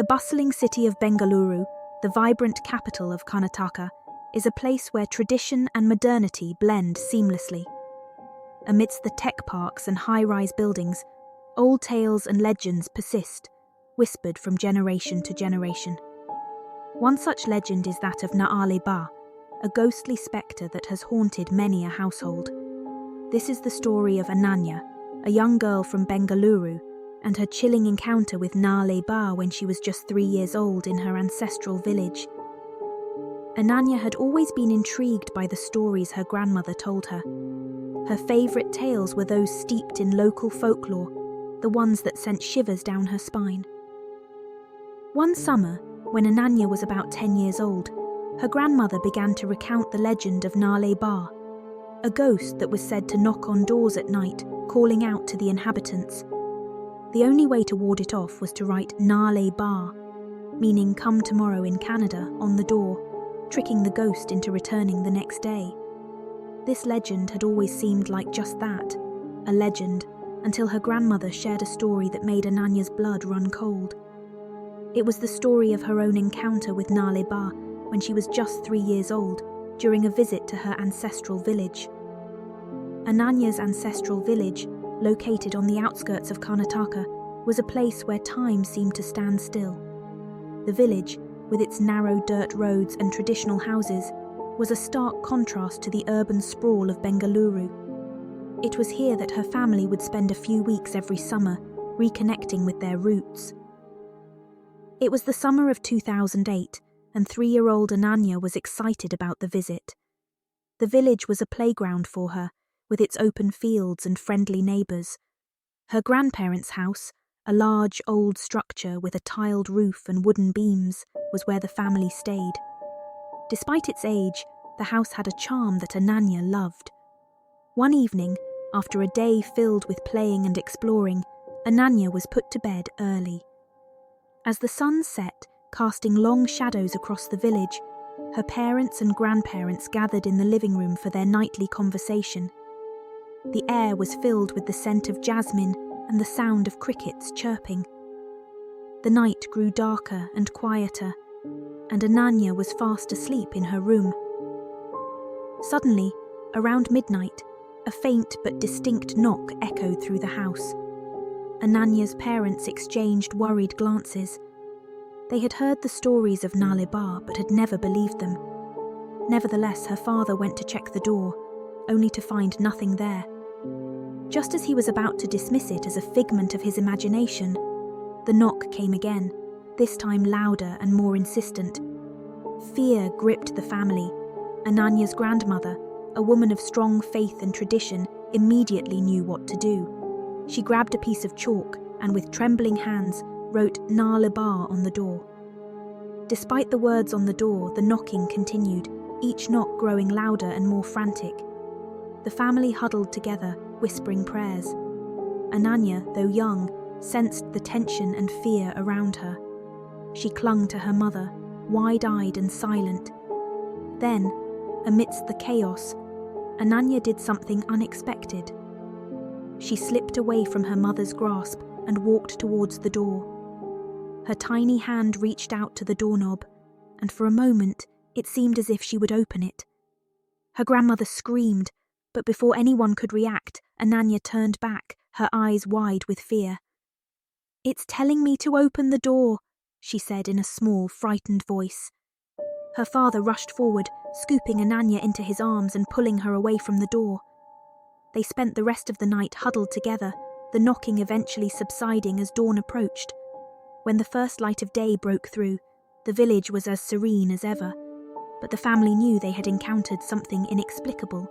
The bustling city of Bengaluru, the vibrant capital of Karnataka, is a place where tradition and modernity blend seamlessly. Amidst the tech parks and high-rise buildings, old tales and legends persist, whispered from generation to generation. One such legend is that of Naale Ba, a ghostly spectre that has haunted many a household. This is the story of Ananya, a young girl from Bengaluru, and her chilling encounter with Naale Ba when she was just 3 years old in her ancestral village. Ananya had always been intrigued by the stories her grandmother told her. Her favourite tales were those steeped in local folklore, the ones that sent shivers down her spine. One summer, when Ananya was about 10 years old, her grandmother began to recount the legend of Naale Ba, a ghost that was said to knock on doors at night, calling out to the inhabitants. The only way to ward it off was to write Naale Ba, meaning come tomorrow in Canada, on the door, tricking the ghost into returning the next day. This legend had always seemed like just that, a legend, until her grandmother shared a story that made Ananya's blood run cold. It was the story of her own encounter with Naale Ba when she was just 3 years old, during a visit to her ancestral village. Ananya's ancestral village, located on the outskirts of Karnataka, was a place where time seemed to stand still. The village, with its narrow dirt roads and traditional houses, was a stark contrast to the urban sprawl of Bengaluru. It was here that her family would spend a few weeks every summer, reconnecting with their roots. It was the summer of 2008, and 3-year-old Ananya was excited about the visit. The village was a playground for her, with its open fields and friendly neighbours. Her grandparents' house, a large old structure with a tiled roof and wooden beams, was where the family stayed. Despite its age, the house had a charm that Ananya loved. One evening, after a day filled with playing and exploring, Ananya was put to bed early. As the sun set, casting long shadows across the village, her parents and grandparents gathered in the living room for their nightly conversation. The air was filled with the scent of jasmine and the sound of crickets chirping. The night grew darker and quieter, and Ananya was fast asleep in her room. Suddenly, around midnight, a faint but distinct knock echoed through the house. Ananya's parents exchanged worried glances. They had heard the stories of Naale Ba but had never believed them. Nevertheless, her father went to check the door, only to find nothing there. Just as he was about to dismiss it as a figment of his imagination, the knock came again, this time louder and more insistent. Fear gripped the family. Ananya's grandmother, a woman of strong faith and tradition, immediately knew what to do. She grabbed a piece of chalk and with trembling hands wrote Naale Ba on the door. Despite the words on the door, the knocking continued, each knock growing louder and more frantic. The family huddled together, whispering prayers. Ananya, though young, sensed the tension and fear around her. She clung to her mother, wide-eyed and silent. Then, amidst the chaos, Ananya did something unexpected. She slipped away from her mother's grasp and walked towards the door. Her tiny hand reached out to the doorknob, and for a moment it seemed as if she would open it. Her grandmother screamed, but before anyone could react, Ananya turned back, her eyes wide with fear. "It's telling me to open the door," she said in a small, frightened voice. Her father rushed forward, scooping Ananya into his arms and pulling her away from the door. They spent the rest of the night huddled together, the knocking eventually subsiding as dawn approached. When the first light of day broke through, the village was as serene as ever, but the family knew they had encountered something inexplicable.